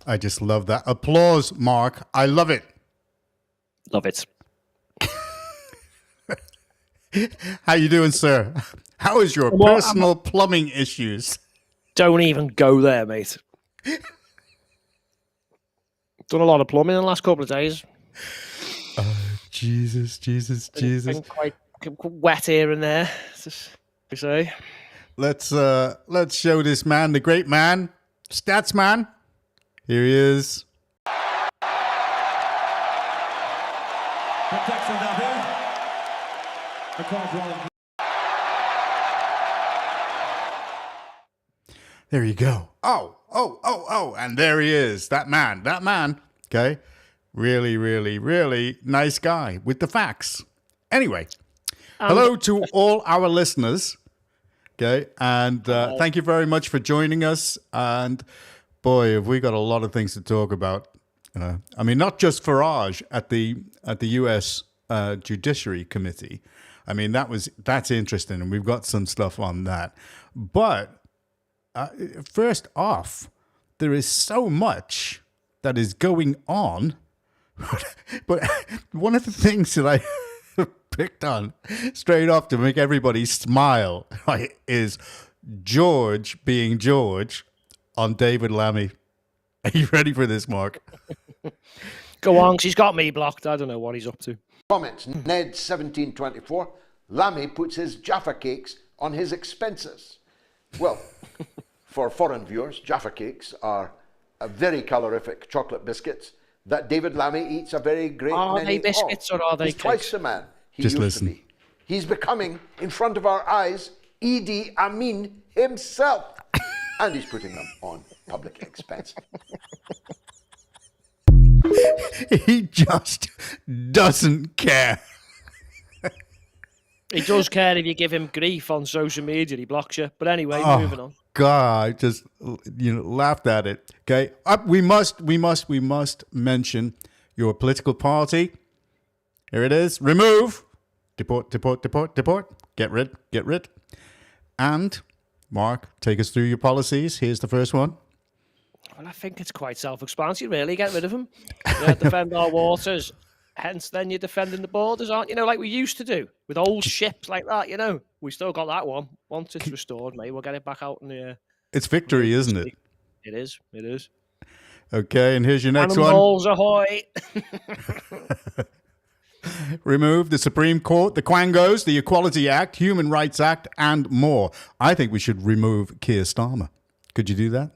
I just love that. Applause, Mark. I love it. Love it. How you doing, sir? How is your personal plumbing issues? Don't even go there, mate. Done a lot of plumbing in the last couple of days. Jesus. Been quite wet here and there, we say. Let's show this man, the great man, Stats Man. Here he is. There you go. Oh, and there he is. That man. Okay. Really nice guy with the facts. Anyway, hello to all our listeners. Okay. And thank you very much for joining us. And boy, have we got a lot of things to talk about. I mean, not just Farage at the U.S. Judiciary Committee. I mean, that's interesting, and we've got some stuff on that. But first off, there is so much that is going on. But one of the things that I picked on straight off to make everybody smile, right, is George being George on David Lammy. Are you ready for this, Mark? Go on, 'cause he's got me blocked. I don't know what he's up to. Comments, Ned 1724, Lammy puts his Jaffa cakes on his expenses. Well, for foreign viewers, Jaffa cakes are a very calorific chocolate biscuits that David Lammy eats a very great many of. Are they biscuits or are they He's cakes? twice the man he Just used listen. to be. He's becoming, in front of our eyes, Idi Amin himself. And he's putting them on public expense. He just doesn't care. He does care if you give him grief on social media. He blocks you. But anyway, moving on. God, I just laughed at it. Okay, we must mention your political party. Here it is. Remove, deport. Get rid. And Mark, take us through your policies. Here's the first one. Well, I think it's quite self-explanatory, really. Get rid of them. Defend our waters. Hence, then you're defending the borders, aren't you? Like we used to do with old ships like that, We still got that one. Once it's restored, mate, we'll get it back out in the... It's victory, isn't it? It is. Okay, and here's your next one. Cannonballs ahoy! Remove the Supreme Court, the Quangos, the Equality Act, Human Rights Act, and more. I think we should remove Keir Starmer. Could you do that?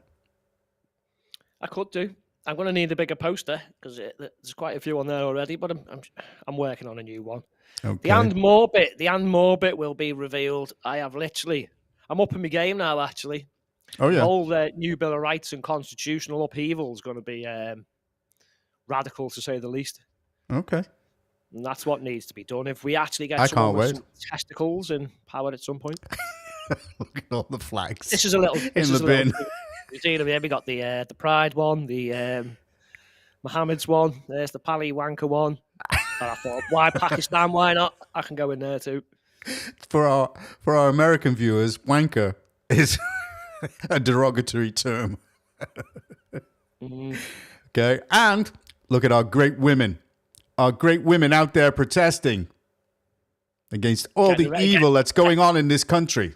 I could do. I'm going to need a bigger poster because there's quite a few on there already, but I'm working on a new one. Okay. The and more bit will be revealed. I'm up in my game now, actually. Oh, yeah. The whole new Bill of Rights and constitutional upheaval is going to be radical, to say the least. Okay. And that's what needs to be done. If we actually get someone with some testicles in power at some point. Look at all the flags. This is a little... in the bin. You see, we got the Pride one, the Mohammed's one. There's the Pali Wanker one. And I thought, why Pakistan? Why not? I can go in there too. For our American viewers, wanker is a derogatory term. Okay, and look at our great women out there protesting against all the evil that's going on in this country.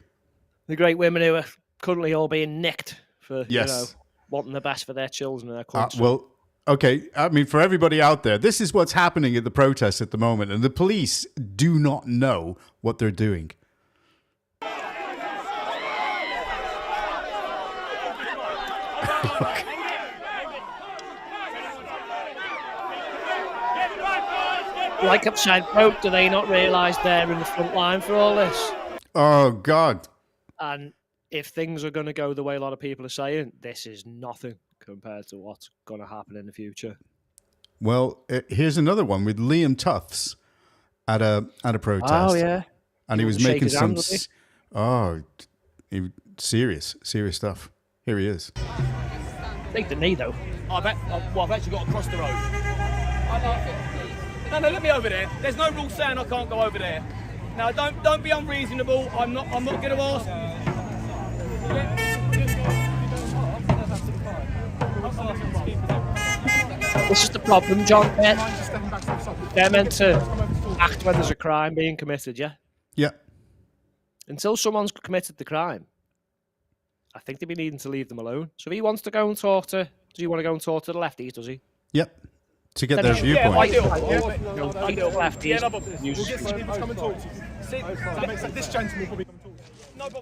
The great women who are currently all being nicked for yes. Wanting the best for their children and their country. Well, okay, I mean, for everybody out there, this is what's happening at the protests at the moment, and the police do not know what they're doing. Like upside broke, do they not realise they're in the front line for all this? Oh, God. And if things are going to go the way a lot of people are saying, this is nothing compared to what's going to happen in the future. Well, here's another one with Liam Tufts at a protest. Oh, yeah. And he was making some... serious stuff. Here he is. Take the knee, though. I've actually got to cross the road. No, let me over there. There's no rule saying I can't go over there. Now, don't be unreasonable. I'm not going to ask. This is the problem, John. They're meant to act when there's a crime being committed, yeah? Yeah. Until someone's committed the crime, I think they'd be needing to leave them alone. So if he wants to go and talk to... Does he want to go and talk to the lefties, does he? Yep. To get Then their he should- viewpoint. Lefties. This gentleman probably come talk to you.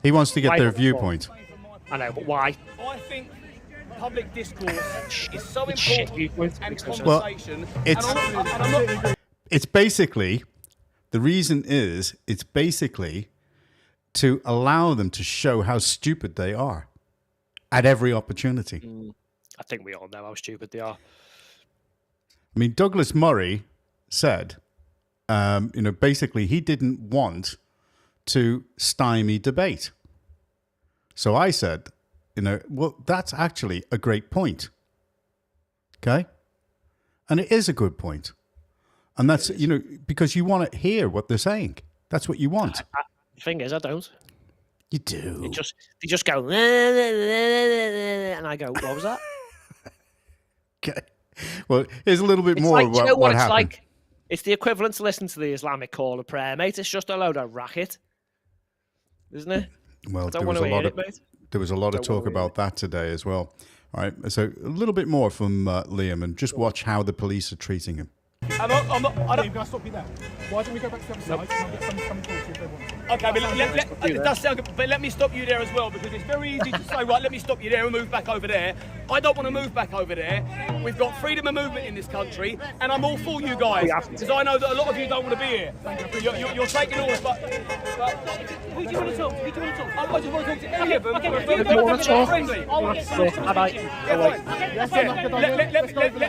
He wants to get Why their not? viewpoint. I know, but why? I think public discourse is so Shit important viewpoint. and Well, conversation. it's- and I'm not, It's basically, the reason is, it's basically to allow them to show how stupid they are at every opportunity. I think we all know how stupid they are. I mean, Douglas Murray said, basically he didn't want to stymie debate. So I said, well, that's actually a great point. Okay? And it is a good point. And that's, because you want to hear what they're saying. That's what you want. The thing is, I don't. You do. They just go, and I go, what was that? Okay. Well, here's a little bit It's more like, of do you know what it's happened. like? It's the equivalent to listening to the Islamic call of prayer, mate. It's just a load of racket, isn't it? Well, I don't there want was to a hear lot it, of mate. there was a lot of talk about that today as well. All right, so a little bit more from Liam, and just watch how the police are treating him. I'm not, I Liam, don't, can I stop you there? Why don't we go back to the other side and I'll get someone to come and talk to you if they want to? okay, but it does sound good, but let me stop you there as well, because it's very easy to say, right, let me stop you there and move back over there. I don't want to move back over there. We've got freedom of movement in this country, and I'm all for you guys, because I know that a lot of you don't want to be here. You're taking orders, but who do you want to talk to? Who do you want to talk to? I just want to talk to any of them. If you want to talk, friendly. bye-bye.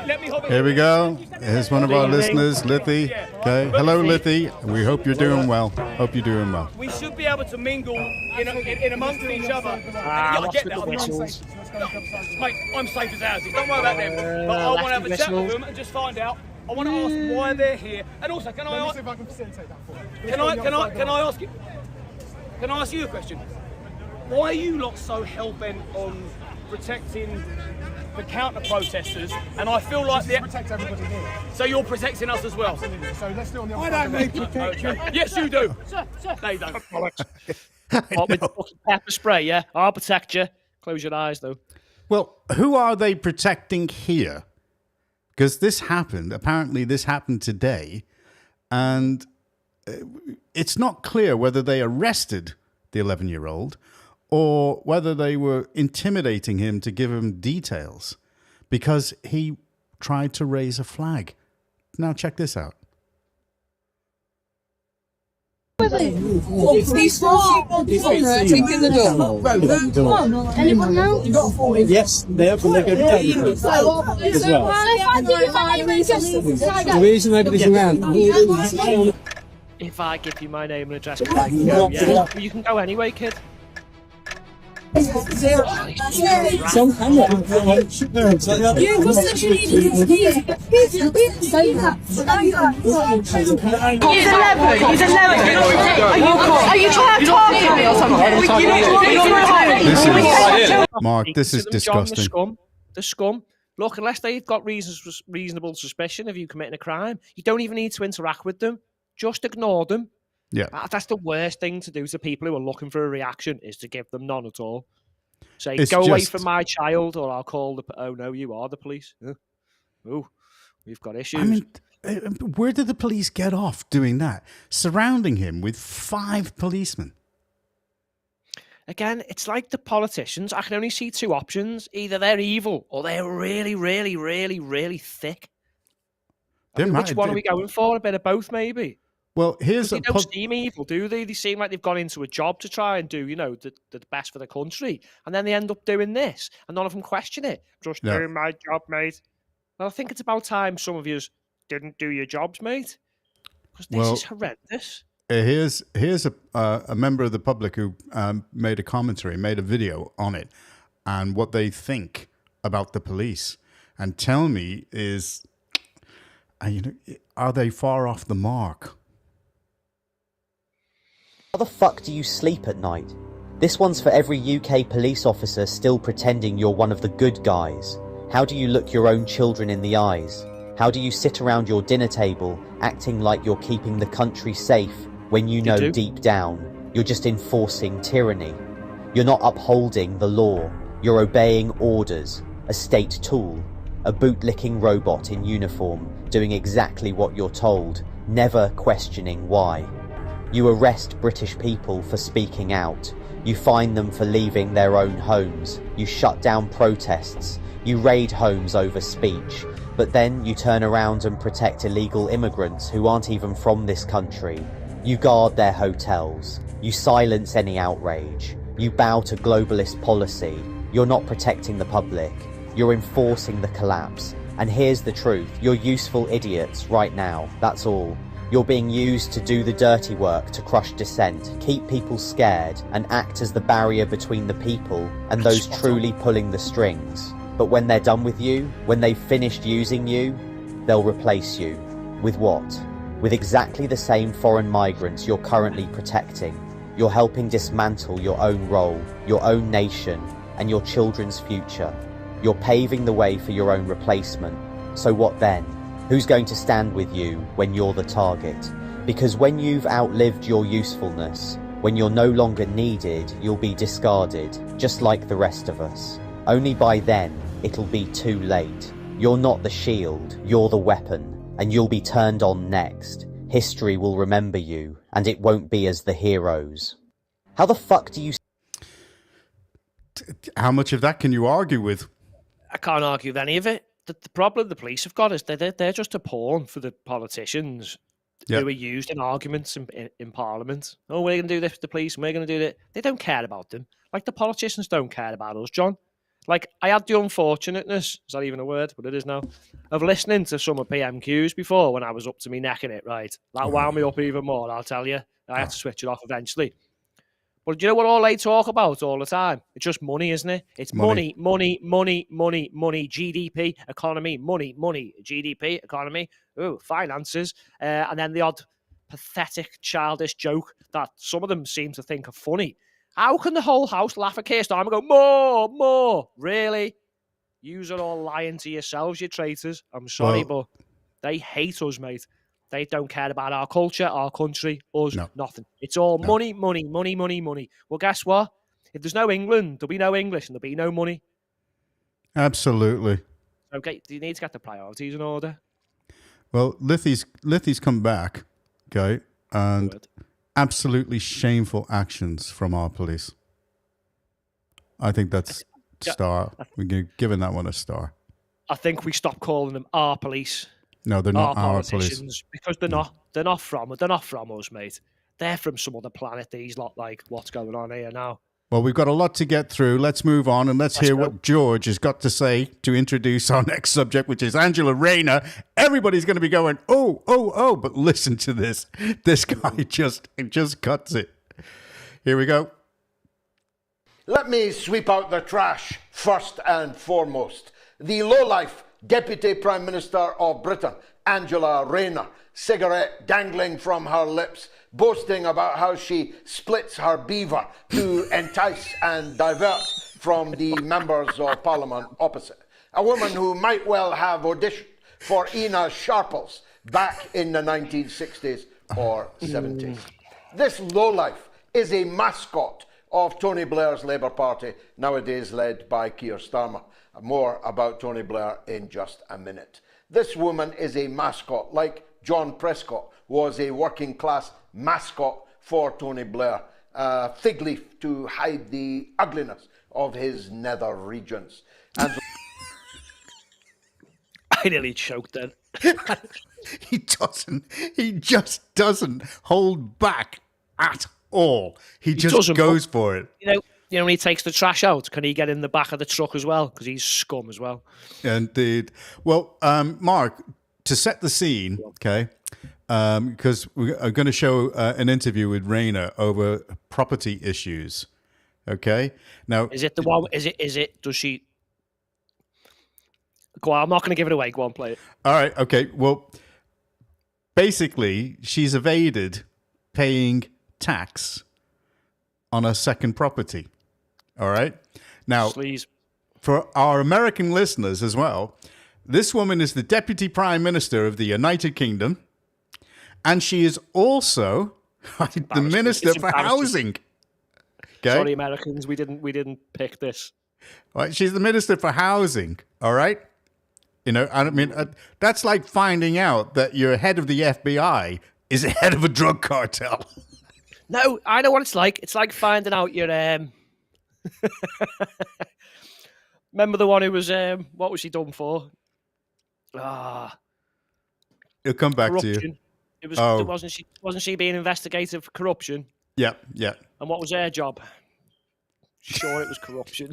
Let me hold it. Here we go. Here's one of our listeners, Lithy. Okay, hello, Lithy. We hope you're doing well. Hope you're doing well. We should be able to mingle in amongst each other. Ah, I what's get with that. the whistles? Mate, I'm safe as houses. Don't worry about them. But I want to have a chat with them and just find out. I want to ask why they're here. And also, can I Let me ask? see if I can facilitate that for you. Can I ask you? Can I ask you a question? Why are you lot so hell bent on protecting the counter protesters? And I feel like To protect everybody here. so you're protecting us as well. Absolutely. So let's do it on the other side. I don't need protection. Yes, you do. They don't. What, with fucking pepper spray, yeah? I'll protect you. Close your eyes, though. Well, who are they protecting here? Because this happened. Apparently, this happened today, and it's not clear whether they arrested the 11-year-old or whether they were intimidating him to give him details because he tried to raise a flag. Now, check this out. These four taking the door. Anyone know? Yes, they are, but they're going to tell you as well. The reason nobody's around. If I give you my name and address, I can go, yeah? You can go anyway, kid. It's on camera. Yeah, what's the He's 11. He's 11. Are you trying to target me or something? Mark, this is Consider them, John, disgusting. The scum. Look, unless they've got reasonable suspicion of you committing a crime, you don't even need to interact with them. Just ignore them. Yeah. That's the worst thing to do to people who are looking for a reaction, is to give them none at all. Say, It's go away just- from my child, or I'll call the... Oh, no, you are the police. Oh, we've got issues. I mean, where did the police get off doing that? Surrounding him with 5 policemen. Again, it's like the politicians. I can only see 2 options. Either they're evil, or they're really, really, really, really thick. I mean, which one are we going for? A bit of both, maybe? Well, here's They a don't seem evil, do they? They seem like they've gone into a job to try and do, the best for the country. And then they end up doing this, and none of them question it. Just Yeah. doing my job, mate. Well, I think it's about time some of you didn't do your jobs, mate. Because this is horrendous. Here's a member of the public who made a video on it and what they think about the police. And tell me, are they far off the mark? How the fuck do you sleep at night? This one's for every UK police officer still pretending you're one of the good guys. How do you look your own children in the eyes? How do you sit around your dinner table acting like you're keeping the country safe when you know deep down you're just enforcing tyranny? You're not upholding the law, you're obeying orders, a state tool, a bootlicking robot in uniform doing exactly what you're told, never questioning why. You arrest British people for speaking out, you fine them for leaving their own homes, you shut down protests, you raid homes over speech, but then you turn around and protect illegal immigrants who aren't even from this country. You guard their hotels, you silence any outrage, you bow to globalist policy. You're not protecting the public, you're enforcing the collapse. And here's the truth, you're useful idiots right now, that's all. You're being used to do the dirty work, to crush dissent, keep people scared, and act as the barrier between the people and those truly pulling the strings. But when they're done with you, when they've finished using you, they'll replace you. With what? With exactly the same foreign migrants you're currently protecting. You're helping dismantle your own role, your own nation, and your children's future. You're paving the way for your own replacement. So what then? Who's going to stand with you when you're the target? Because when you've outlived your usefulness, when you're no longer needed, you'll be discarded, just like the rest of us. Only by then, it'll be too late. You're not the shield, you're the weapon, and you'll be turned on next. History will remember you, and it won't be as the heroes. How the fuck do you... How much of that can you argue with? I can't argue with any of it. The problem the police have got is they're just a pawn for the politicians who are used in arguments in Parliament. Oh, we're going to do this with the police, and we're going to do that. They don't care about them. Like, the politicians don't care about us, John. Like, I had the unfortunateness, is that even a word? But it is now, of listening to some of PMQs before when I was up to me neck in it, right? That wound me up even more, I'll tell you. I had to switch it off eventually. But do you know what all they talk about all the time? It's just money, isn't it? It's money, GDP, economy, money, GDP, economy, finances, and then the odd pathetic, childish joke that some of them seem to think are funny. How can the whole house laugh at Keir Starmer and go, more? Really? Yous are all lying to yourselves, you traitors. I'm sorry, but they hate us, mate. They don't care about our culture, our country, us, nothing. It's all money. Well, guess what? If there's no England, there'll be no English and there'll be no money. Absolutely. Okay, you need to get the priorities in order. Well, Lithy's come back, okay, and absolutely shameful actions from our police. I think that's star. We're giving that one a star. I think we stop calling them our police. No, they're not our police because they're not. They're not from us, mate. They're from some other planet. These lot, like, what's going on here now? Well, we've got a lot to get through. Let's move on and let's hear what George has got to say to introduce our next subject, which is Angela Rayner. Everybody's going to be going, oh, but listen to this. This guy just cuts it. Here we go. Let me sweep out the trash first and foremost. The lowlife Deputy Prime Minister of Britain, Angela Rayner, cigarette dangling from her lips, boasting about how she splits her beaver to entice and divert from the members of Parliament opposite. A woman who might well have auditioned for Ina Sharples back in the 1960s or 70s. This lowlife is a mascot of Tony Blair's Labour Party, nowadays led by Keir Starmer. More about Tony Blair in just a minute. This woman is a mascot, like John Prescott was a working class mascot for Tony Blair, a fig leaf to hide the ugliness of his nether regions. And I nearly choked then. He just doesn't hold back at all. He just goes for it. You know, when he takes the trash out, can he get in the back of the truck as well? Because he's scum as well. Indeed. Well, Mark, to set the scene, okay, because we are going to show an interview with Rayner over property issues. Okay. Now, is it the one? Is it? Does she? Go on, I'm not going to give it away. Go on, play it. All right. Okay. Well, basically, she's evaded paying tax on a second property. All right. Now, Sleaze. for our American listeners as well, this woman is the Deputy Prime Minister of the United Kingdom, and she is also the Minister for Housing. Okay? Sorry, Americans, we didn't pick this. Right, she's the Minister for Housing, all right? You know, I mean, that's like finding out that your head of the FBI is the head of a drug cartel. No, I know what it's like. It's like finding out your... Remember the one who was... what was she done for? It'll come back corruption. to you. It was, wasn't she being investigated for corruption? Yeah, yeah. And what was her job? Sure, it was corruption.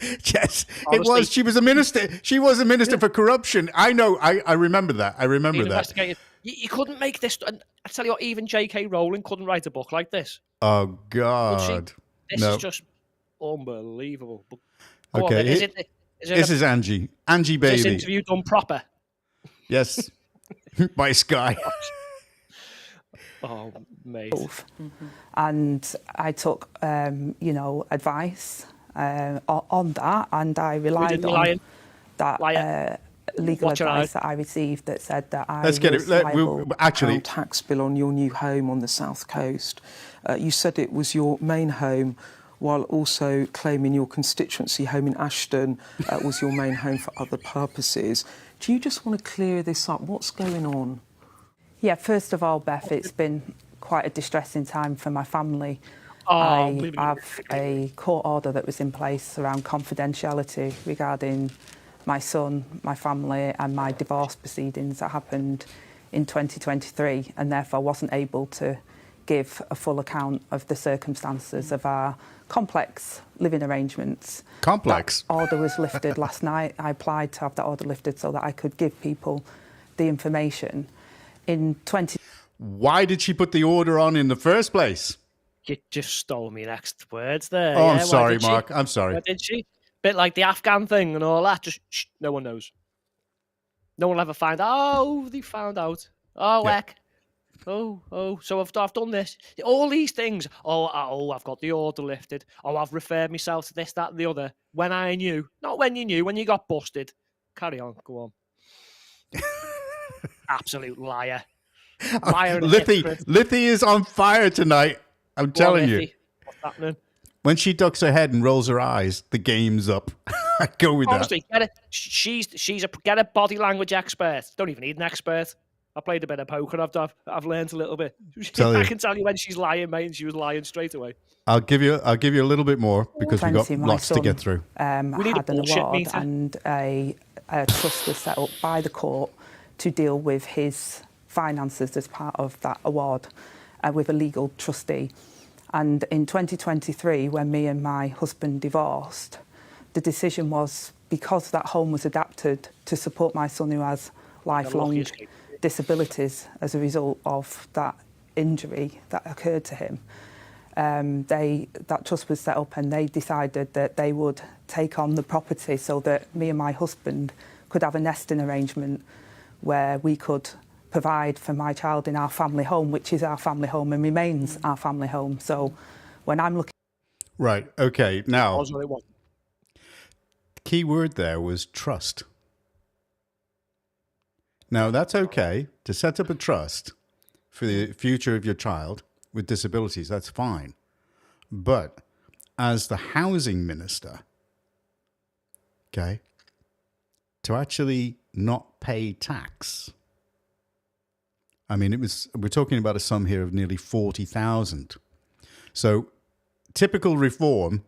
Yes, honestly, it was. She was a minister. She was a minister for corruption. I know. I remember that. I remember that. You couldn't make this. And I tell you what, even J.K. Rowling couldn't write a book like this. Oh God! This is just unbelievable. But go okay, on, this is Angie. Angie Bailey. Is this interview done proper? Yes, by Sky. Oh, mate. And I took, advice on that, and I relied on that legal advice that I received that said that I was liable. Actually, tax bill on your new home on the south coast. You said it was your main home, while also claiming your constituency home in Ashton was your main home for other purposes. Do you just want to clear this up? What's going on? Yeah, first of all, Beth, it's been quite a distressing time for my family. I have a court order that was in place around confidentiality regarding my son, my family and my divorce proceedings that happened in 2023, and therefore wasn't able to give a full account of the circumstances of our complex living arrangements. Complex? That order was lifted last night. I applied to have that order lifted so that I could give people the information. Why did she put the order on in the first place? You just stole me next words there. Oh, I'm sorry, Mark. I'm sorry. Why did she? Bit like the Afghan thing and all that. Just no one knows. No one will ever find out. Oh, they found out. Oh, heck. Oh, so I've done this. All these things. Oh, I've got the order lifted. Oh, I've referred myself to this, that, and the other. When I knew. Not when you knew, when you got busted. Carry on, go on. Absolute liar. Liar. Lithy is on fire tonight. I'm telling you. What's happening? When she ducks her head and rolls her eyes, the game's up. I go with honestly, that. Get a body language expert. Don't even need an expert. I played a bit of poker. I've learned a little bit. I can tell you when she's lying, mate, and she was lying straight away. I'll give you a little bit more because we've got lots to get through. We had an award and a trust was set up by the court to deal with his finances as part of that award with a legal trustee. And in 2023, when me and my husband divorced, the decision was, because that home was adapted to support my son who has lifelong disabilities as a result of that injury that occurred to him, that trust was set up and they decided that they would take on the property so that me and my husband could have a nesting arrangement where we could provide for my child in our family home, which is our family home and remains our family home. So when I'm looking... Right, okay, now... The key word there was trust. Now, that's okay to set up a trust for the future of your child with disabilities. That's fine. But as the housing minister, okay, to actually not pay tax... I mean, we're talking about a sum here of nearly 40,000. So, typical reform,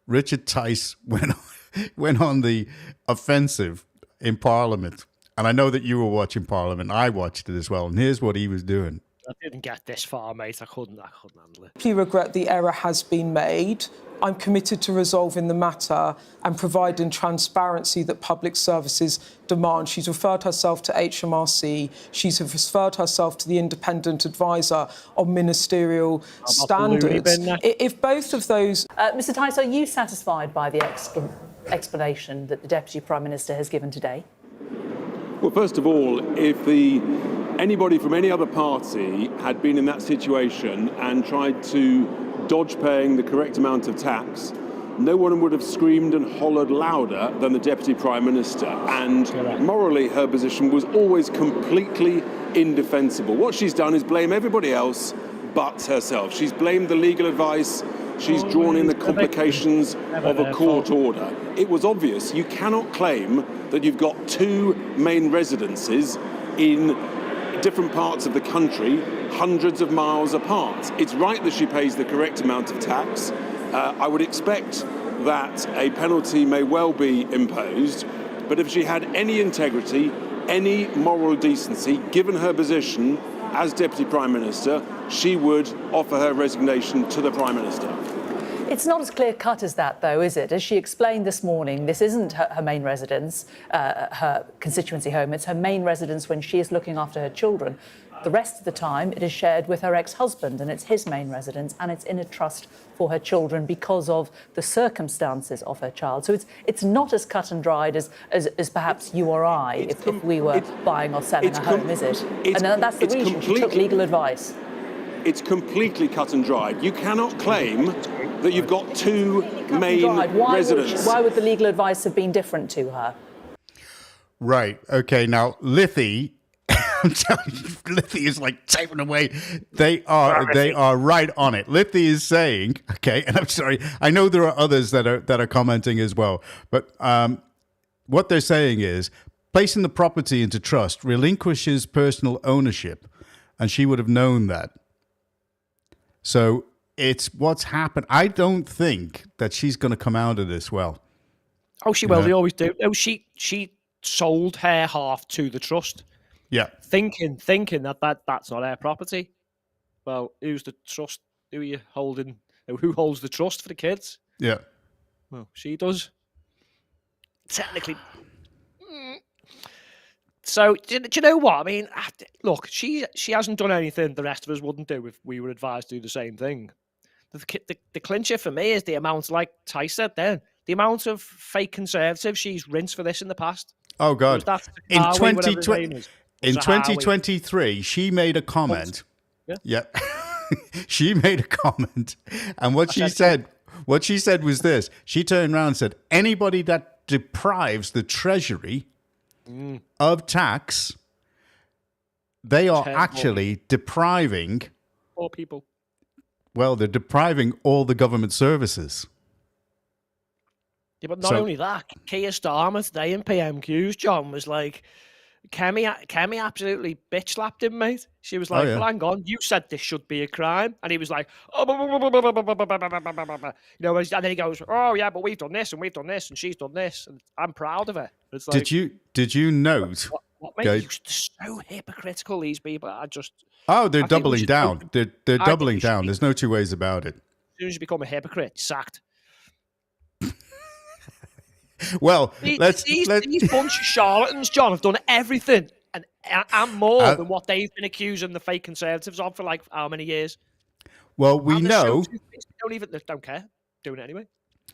Richard Tice went on the offensive in Parliament. And I know that you were watching Parliament. I watched it as well. And here's what he was doing. I didn't get this far, mate. I couldn't handle it. If you regret the error has been made, I'm committed to resolving the matter and providing transparency that public services demand. She's referred herself to HMRC. She's referred herself to the independent advisor on ministerial standards. If both of those... Mr Tice, are you satisfied by the explanation that the Deputy Prime Minister has given today? Well, first of all, if anybody from any other party had been in that situation and tried to dodge paying the correct amount of tax, no one would have screamed and hollered louder than the Deputy Prime Minister. And morally, her position was always completely indefensible. What she's done is blame everybody else but herself. She's blamed the legal advice. She's drawn in the complications of a court order. It was obvious. You cannot claim that you've got two main residences in different parts of the country, hundreds of miles apart. It's right that she pays the correct amount of tax. I would expect that a penalty may well be imposed, but if she had any integrity, any moral decency, given her position as Deputy Prime Minister, she would offer her resignation to the Prime Minister. It's not as clear-cut as that, though, is it? As she explained this morning, this isn't her main residence, her constituency home. It's her main residence when she is looking after her children. The rest of the time, it is shared with her ex-husband, and it's his main residence, and it's in a trust for her children because of the circumstances of her child. So it's not as cut and dried as perhaps you or I, if we were buying or selling a home, is it? And that's the reason she took legal advice. It's completely cut and dried. You cannot claim that you've got two main residences. Why would the legal advice have been different to her? Right. Okay. Now, Liffey, I'm telling you, Liffey is like typing away. They are right on it. Liffey is saying, okay, and I'm sorry, I know there are others that are commenting as well, but what they're saying is placing the property into trust relinquishes personal ownership, and she would have known that. So it's what's happened. I don't think that she's going to come out of this well. Oh, she will. They always do. Oh, she sold her half to the trust. Yeah. Thinking that that's not her property. Well, who's the trust? Who are you holding? Who holds the trust for the kids? Yeah. Well, she does. Technically. So, do you know what? I mean, look, she hasn't done anything the rest of us wouldn't do if we were advised to do the same thing. The clincher for me is the amount, like Ty said then, the amount of fake Conservatives she's rinsed for this in the past. Oh, God. In 2023, she made a comment. Yeah. She made a comment. And what she said was this. She turned around and said, anybody that deprives the Treasury of tax, they are actually depriving poor people. Well, they're depriving all the government services. Yeah, but not only that, Keir Starmer today in PMQs, John, was like, Kemi absolutely bitch slapped him, mate. She was like, well, hang on, you said this should be a crime. And he was like, and then he goes, oh, yeah, but we've done this, and she's done this, and I'm proud of her. It's like, did you note? What mate, you're so hypocritical, these people. They're doubling down. They're doubling down. There's no two ways about it. As soon as you become a hypocrite, sacked. Well, these bunch of charlatans, John, have done everything and more than what they've been accusing the fake Conservatives of for like how many years. Well, we know. Don't care. Doing it anyway.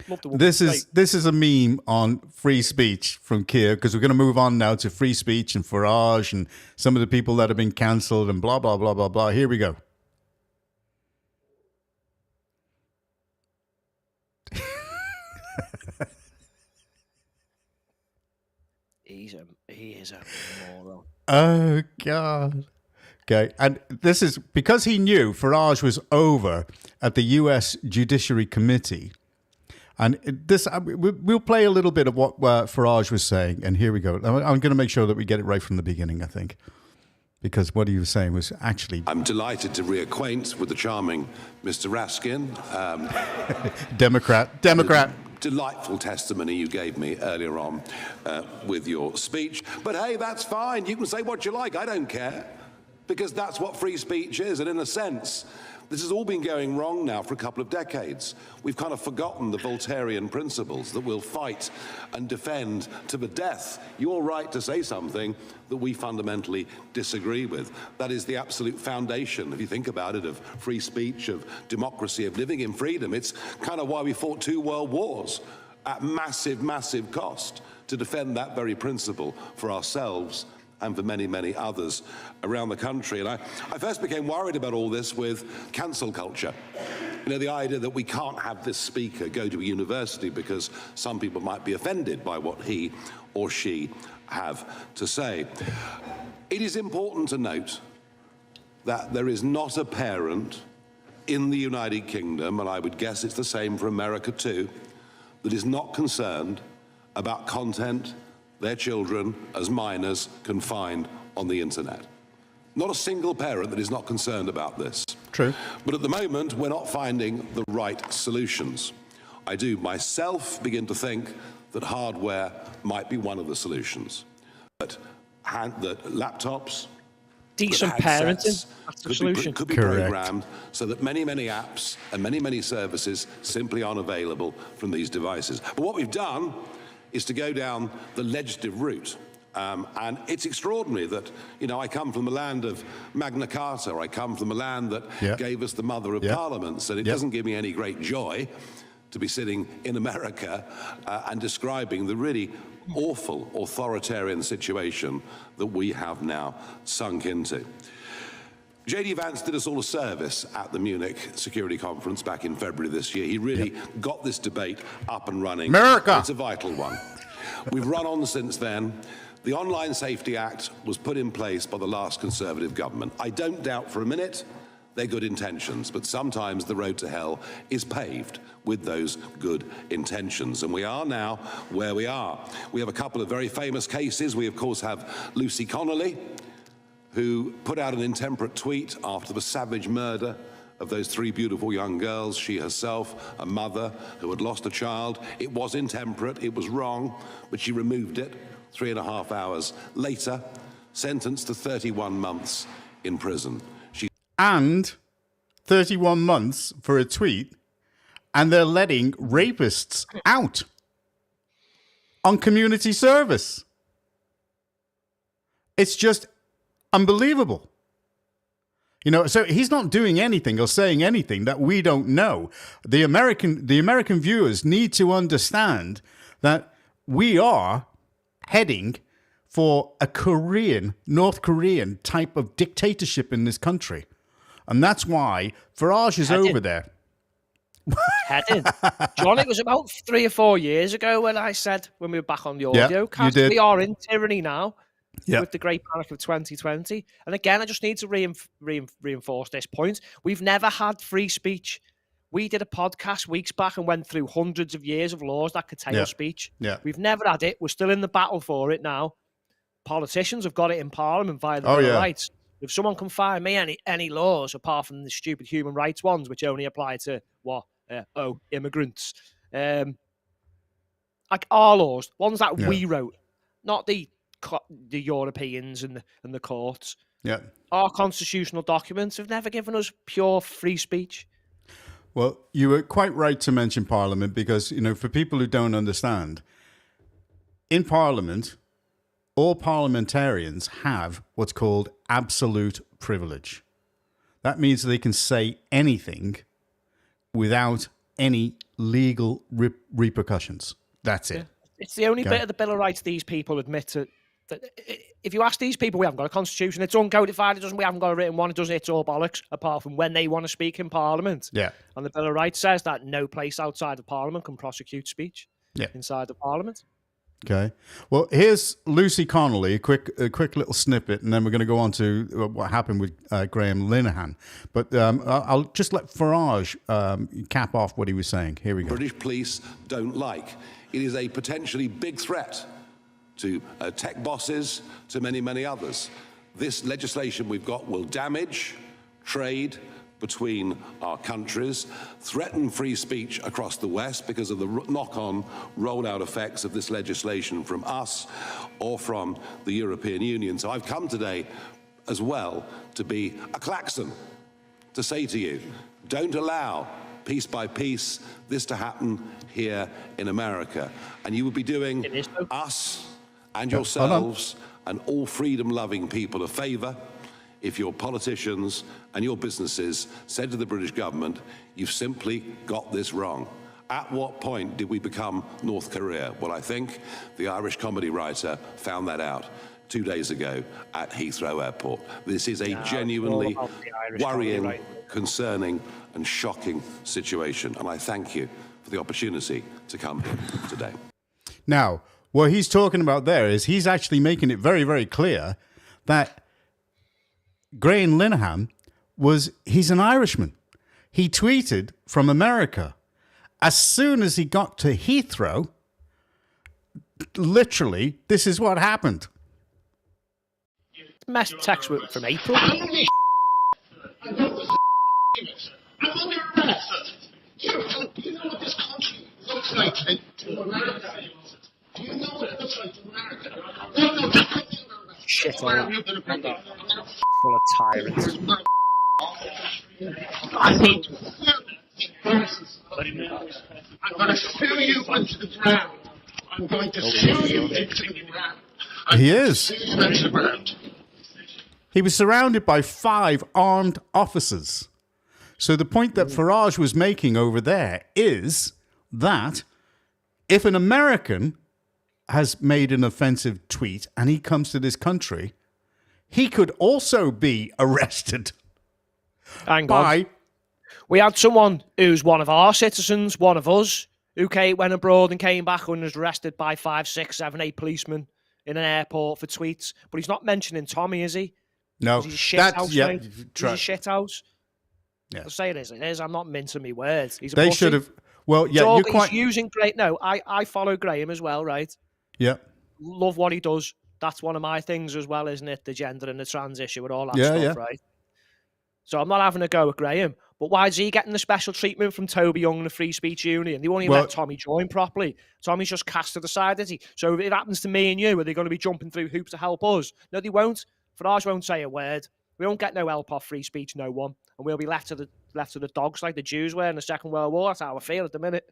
Love the this is a meme on free speech from Keir, because we're going to move on now to free speech and Farage and some of the people that have been cancelled and blah blah blah blah blah. Here we go. He is a moron. Oh, God. Okay. And this is because he knew Farage was over at the US Judiciary Committee. And this, we'll play a little bit of what Farage was saying. And here we go. I'm going to make sure that we get it right from the beginning, I think. Because what he was saying was actually... I'm delighted to reacquaint with the charming Mr. Raskin. Democrat. Delightful testimony you gave me earlier on with your speech. But hey, that's fine. You can say what you like. I don't care. Because that's what free speech is. And in a sense, this has all been going wrong now for a couple of decades. We've kind of forgotten the Voltairean principles that we'll fight and defend to the death your right to say something that we fundamentally disagree with. That is the absolute foundation, if you think about it, of free speech, of democracy, of living in freedom. It's kind of why we fought 2 world wars at massive, massive cost to defend that very principle for ourselves and for many, many others around the country. And I first became worried about all this with cancel culture. You know, the idea that we can't have this speaker go to a university because some people might be offended by what he or she have to say. It is important to note that there is not a parent in the United Kingdom, and I would guess it's the same for America too, that is not concerned about content their children as minors can find on the internet. Not a single parent that is not concerned about this. True. But at the moment, we're not finding the right solutions. I do myself begin to think that hardware might be one of the solutions. That laptops, decent headsets parenting, that's the solution. Could be programmed so that many, many apps and many, many services simply aren't available from these devices. But what we've done is to go down the legislative route. And it's extraordinary that, you know, I come from the land of Magna Carta. I come from the land that gave us the mother of parliaments. And it doesn't give me any great joy to be sitting in America and describing the really awful authoritarian situation that we have now sunk into. J.D. Vance did us all a service at the Munich Security Conference back in February this year. He really got this debate up and running. America! It's a vital one. We've run on since then. The Online Safety Act was put in place by the last Conservative government. I don't doubt for a minute they're good intentions, but sometimes the road to hell is paved with those good intentions. And we are now where we are. We have a couple of very famous cases. We, of course, have Lucy Connolly, who put out an intemperate tweet after the savage murder of those 3 beautiful young girls, she herself, a mother who had lost a child. It was intemperate, it was wrong, but she removed it 3.5 hours later, sentenced to 31 months in prison. And 31 months for a tweet, and they're letting rapists out on community service. It's just unbelievable. You know, so he's not doing anything or saying anything that we don't know. The American viewers need to understand that we are heading for a North Korean type of dictatorship in this country. And that's why Farage is over there. Heading. John, it was about 3 or 4 years ago when we were back on the audio cast, we are in tyranny now with the Great Panic of 2020. And again, I just need to reinforce this point. We've never had free speech. We did a podcast weeks back and went through hundreds of years of laws that curtail speech. Yeah. We've never had it. We're still in the battle for it now. Politicians have got it in Parliament via the Bill of Rights. If someone can find me any laws apart from the stupid human rights ones, which only apply to immigrants, like our laws, ones that we wrote, not the Europeans and the courts. Yeah, our constitutional documents have never given us pure free speech. Well, you were quite right to mention Parliament because, you know, for people who don't understand, in Parliament, all parliamentarians have what's called absolute privilege. That means they can say anything without any legal repercussions. That's it. Yeah. It's the only bit of the Bill of Rights these people admit to. That if you ask these people, we haven't got a constitution, it's uncodified, we haven't got a written one, it's all bollocks, apart from when they want to speak in Parliament. Yeah. And the Bill of Rights says that no place outside of Parliament can prosecute speech inside the Parliament. Okay. Well, here's Lucy Connolly, a quick little snippet, and then we're going to go on to what happened with Graham Linehan. But I'll just let Farage cap off what he was saying. Here we go. British police don't like. It is a potentially big threat to tech bosses, to many, many others. This legislation we've got will damage trade between our countries, threaten free speech across the West because of the knock-on rollout effects of this legislation from us or from the European Union. So I've come today as well to be a klaxon, to say to you, don't allow piece by piece this to happen here in America. And you would be doing us and yourselves and all freedom-loving people a favour if your politicians and your businesses said to the British government, you've simply got this wrong. At what point did we become North Korea? Well, I think the Irish comedy writer found that out 2 days ago at Heathrow Airport. This is a genuinely worrying, concerning and shocking situation, and I thank you for the opportunity to come here today. Now, what he's talking about there is he's actually making it very, very clear that Graham Linehan he's an Irishman. He tweeted from America. As soon as he got to Heathrow, literally, this is what happened. Mass text from April. I'm under arrest. Do you know what this country looks like to America? Do you know what it looks like to America? Shit on. Full of tyrants. I need to I'm going to sue you into the ground. I'm going to sue you into the ground. He is. Sue you into the ground. He was surrounded by 5 armed officers. So the point that Farage was making over there is that if an American has made an offensive tweet and he comes to this country, he could also be arrested. Hang on. We had someone who's one of our citizens, one of us, who went abroad and came back and was arrested by 5, 6, 7, 8 policemen in an airport for tweets. But he's not mentioning Tommy, is he? No. He's a shit house, mate. He's a shit house. Yeah. I'll say it is. I'm not mincing my words. He's a They pussy. should have. Well, yeah, He's using great. No, I follow Graham as well, right? Yeah. Love what he does. That's one of my things as well, isn't it? The gender and the trans issue and all that stuff, right? So I'm not having a go at Graham. But why is he getting the special treatment from Toby Young and the Free Speech Union? They won't even let Tommy join properly. Tommy's just cast to the side, is he? So if it happens to me and you, are they going to be jumping through hoops to help us? No, they won't. Farage won't say a word. We won't get no help off free speech, no one. And we'll be left to the dogs like the Jews were in the Second World War. That's how I feel at the minute.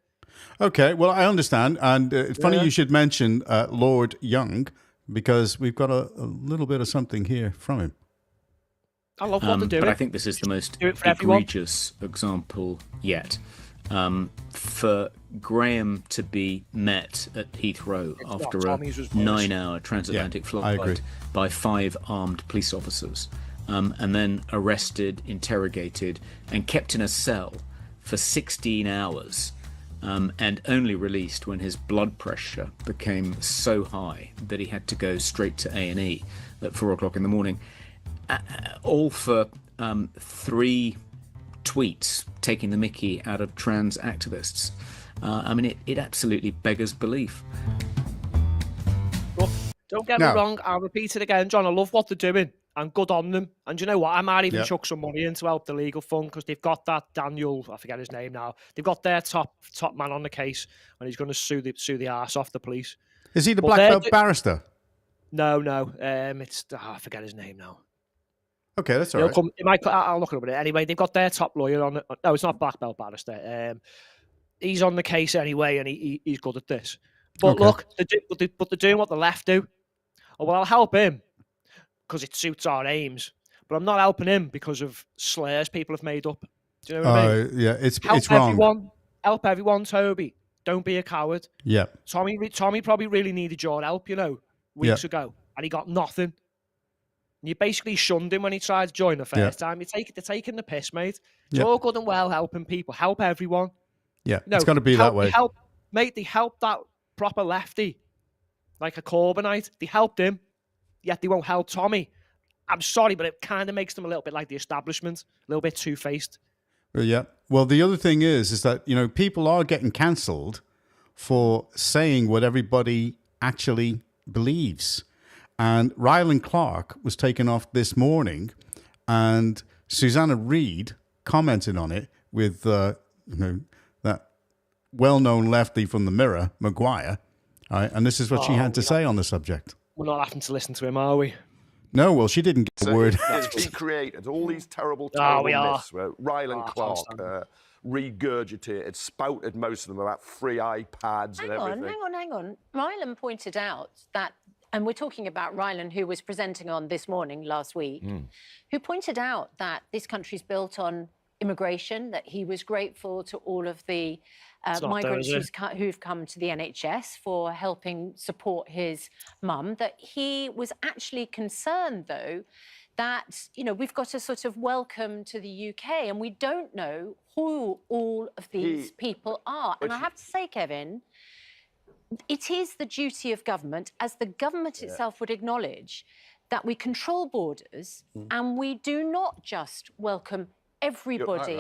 Okay, well, I understand. And it's funny you should mention Lord Young, because we've got a little bit of something here from him. I love what they're doing. But I think this is the most egregious example yet. For Graham to be met at Heathrow after a 9-hour transatlantic flight by 5 armed police officers, and then arrested, interrogated, and kept in a cell for 16 hours, and only released when his blood pressure became so high that he had to go straight to A&E at 4 o'clock in the morning. All for 3 tweets taking the mickey out of trans activists. I mean, it absolutely beggars belief. Look, don't get me wrong. I'll repeat it again, John. I love what they're doing. I'm good on them. And you know what? I might even chuck some money in to help the legal fund, because they've got that Daniel, I forget his name now. They've got their top man on the case, and he's going to sue the arse off the police. Is he the black belt barrister? No. It's I forget his name now. Okay, that's all right. I'll look at it. Anyway, they've got their top lawyer on it. No, it's not black belt barrister. He's on the case anyway, and he's good at this. But look, they're doing what the left do. Oh, well, I'll help him because it suits our aims. But I'm not helping him because of slurs people have made up. Do you know what I mean? Yeah, it's wrong. Help everyone, Toby. Don't be a coward. Yeah. Tommy probably really needed your help, weeks ago, and he got nothing. And you basically shunned him when he tried to join the first time. They're taking the piss, mate. It's all good and well helping people. Help everyone. Yeah, it's got to be that way. They helped that proper lefty, like a Corbynite. They helped him, yet they won't help Tommy. I'm sorry, but it kind of makes them a little bit like the establishment, a little bit two-faced. Yeah. Well, the other thing is that, people are getting cancelled for saying what everybody actually believes. And Ryland Clark was taken off this morning, and Susanna Reid commented on it with that well-known lefty from the Mirror, Maguire. Right? And this is what she had to say on the subject. We're not having to listen to him, are we? No, well, she didn't get a word. He created all these terrible myths where Ryland Clark regurgitated, spouted most of them about free iPads and everything. Hang on. Ryland pointed out that, and we're talking about Ryland, who was presenting on This Morning last week, who pointed out that this country's built on immigration, that he was grateful to all of the migrants who've come to the NHS for helping support his mum, that he was actually concerned, though, that, we've got a sort of welcome to the UK and we don't know who all of these people are. And I have to say, Kevin, it is the duty of government, as the government itself would acknowledge, that we control borders and we do not just welcome everybody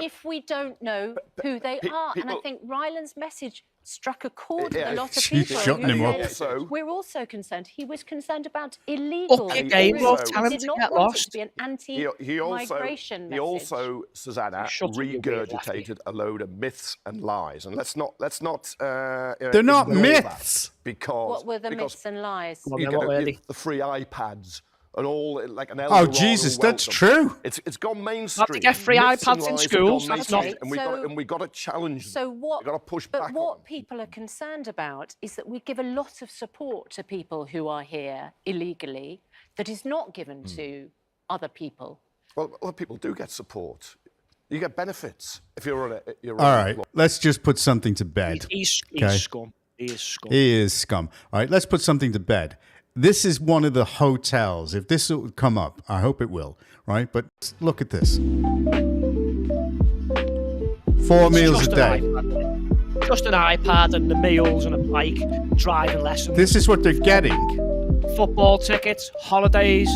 if we don't know who they are. And I think Ryland's message struck a chord with a lot of people. We're also concerned. He was concerned about illegal. Tell him to get lost. To be an anti-migration message. He also, Susanna, regurgitated a load of myths and lies. And let's not. They're not myths. Because what were the myths and lies? The free iPads. And all like an Jesus, that's true. It's gone mainstream. Have to get free iPads in schools. That's not. And we got to challenge them. So what? We got to push back. But what people are concerned about is that we give a lot of support to people who are here illegally that is not given to other people. Well, other people do get support. You get benefits if you're on a. All right, let's just put something to bed. He's scum. He is scum. He is scum. All right, let's put something to bed. This is one of the hotels. If this will come up, I hope it will, right? But look at this. 4 meals a day. Just an iPad and the meals and a bike, driving lessons. This is what they're getting. Football tickets, holidays,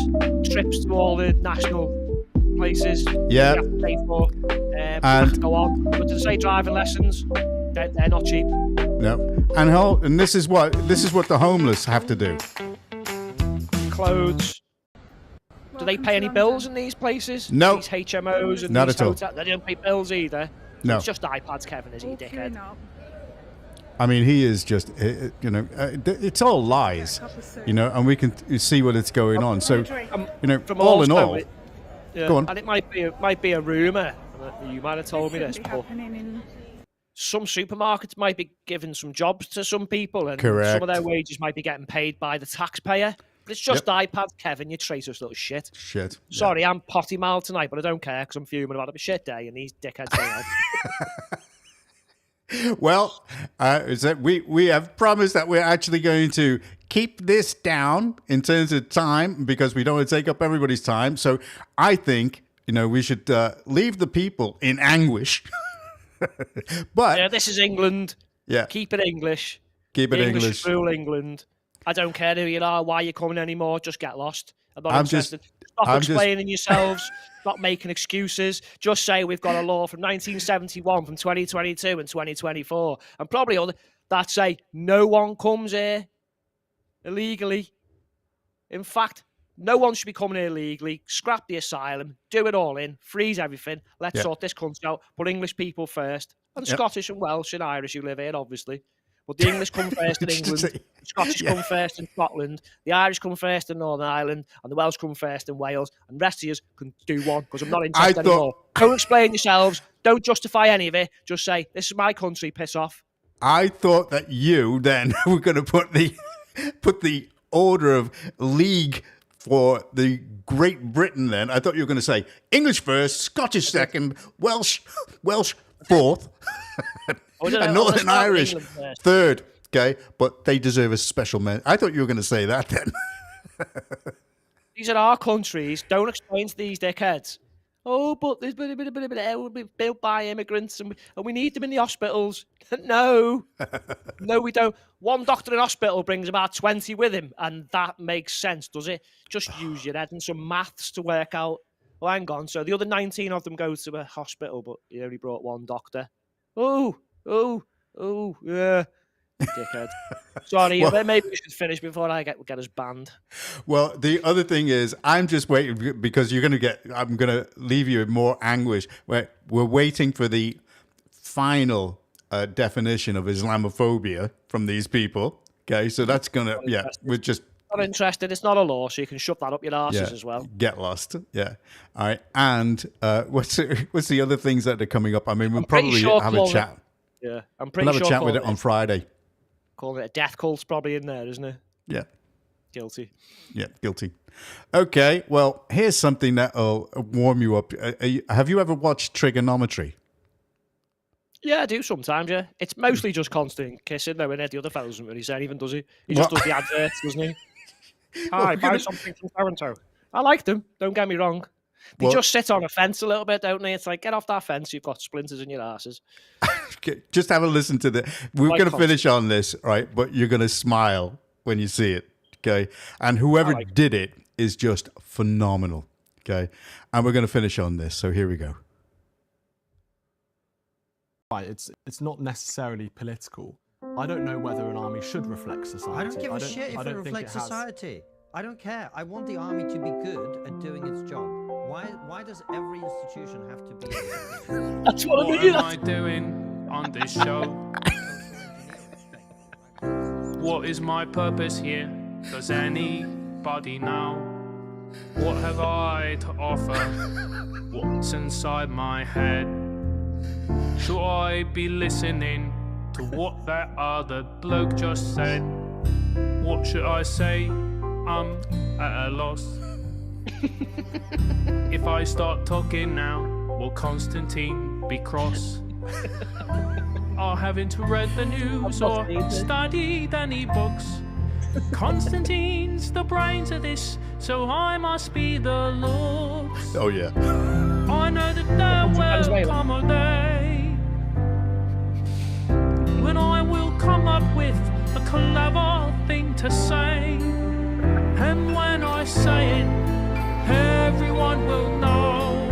trips to all the national places. Yeah. You have to pay for. And go on. But to say driving lessons, they're not cheap. No. And this is what the homeless have to do. Clothes. Do they pay any bills in these places? No. These HMOs and not these at all. hotels, they don't pay bills either. No. It's just iPads, Kevin, is he, dickhead? I mean, he is just, it's all lies, and we can see what it's going on. So, all in all, go on. And it might be a rumour. You might have told me this, but some supermarkets might be giving some jobs to some people, and some of their wages might be getting paid by the taxpayer. But it's just iPad, Kevin, you traitorous little shit. Sorry, I'm potty mouthed tonight, but I don't care because I'm fuming about a shit day, and these dickheads don't know. Well, we have promised that we're actually going to keep this down in terms of time because we don't want to take up everybody's time. So I think, we should leave the people in anguish. But this is England. Yeah. Keep it English. Keep it English. Rule England. I don't care who you are, why you're coming anymore. Just get lost. I'm not interested. Stop explaining yourselves. Not making excuses. Just say we've got a law from 1971, from 2022 and 2024. And probably other that say no one comes here illegally. In fact, no one should be coming here illegally. Scrap the asylum. Do it all in. Freeze everything. Let's sort this country out. Put English people first. And Scottish and Welsh and Irish who live here, obviously. But the English come first in England, the Scottish come first in Scotland, the Irish come first in Northern Ireland, and the Welsh come first in Wales, and the rest of you can do one, because I'm not interested anymore. Don't explain yourselves, don't justify any of it, just say, this is my country, piss off. I thought that you then were going to put the order of league for the Great Britain then. I thought you were going to say, English first, Scottish second, Welsh fourth. And Northern Irish third, okay? But they deserve a special mention. I thought you were going to say that then. These are our countries. Don't explain to these dickheads. Oh, but there's will be built by immigrants and we need them in the hospitals. No, we don't. One doctor in hospital brings about 20 with him, and that makes sense, does it? Just use your head and some maths to work out. Oh, hang on. So the other 19 of them go to a hospital, but he only brought one doctor. Oh, yeah. Dickhead. Sorry, maybe we should finish before I get us banned. Well, the other thing is, I'm just waiting because I'm going to leave you in more anguish. We're waiting for the final definition of Islamophobia from these people. Okay, so that's going to, we're just... Not interested. It's not a law, so you can shove that up your arses as well. Get lost. Yeah. All right. And what's the other things that are coming up? I mean, we'll probably have a chat. Yeah, I'm pretty sure. We'll have a chat with it on Friday. Calling it a death cult's probably in there, isn't it? Yeah. Guilty. Yeah, guilty. Okay, well, here's something that'll warm you up. Have you ever watched Trigonometry? Yeah, I do sometimes, yeah. It's mostly just constant kissing, though, and the other fellas doesn't really say anything, does he? He just does the adverts, doesn't he? Hi, buy something from Toronto. I like them, don't get me wrong. They just sit on a fence a little bit, don't they? It's like, get off that fence, you've got splinters in your asses. Just have a listen to this. We're going to finish on this, right? But you're going to smile when you see it, okay? And whoever did it is just phenomenal, okay? And we're going to finish on this, so here we go. Right, it's not necessarily political. I don't know whether an army should reflect society. I don't give a shit if it reflects society. I don't care. I want the army to be good at doing its job. Why does every institution have to be? That's what am I doing on this show? What is my purpose here? Does anybody know? What have I to offer? What's inside my head? Should I be listening to what that other bloke just said? What should I say? I'm at a loss. If I start talking now, will Constantine be cross? Or having to read the news or studied any books? Constantine's the brains of this, so I must be the looks. Oh yeah. I know that there will come a day when I will come up with a clever thing to say, and when I say it, everyone will know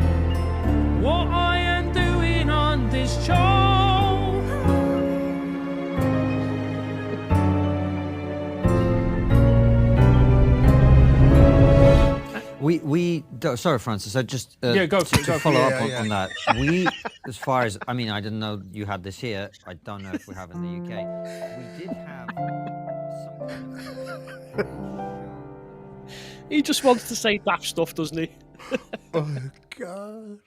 what I am doing on this show. Sorry, Francis. I just go for it. To follow up on that. We, as far as I didn't know you had this here. I don't know if we have in the UK. We did have some kind of. He just wants to say daft stuff, doesn't he? Oh God.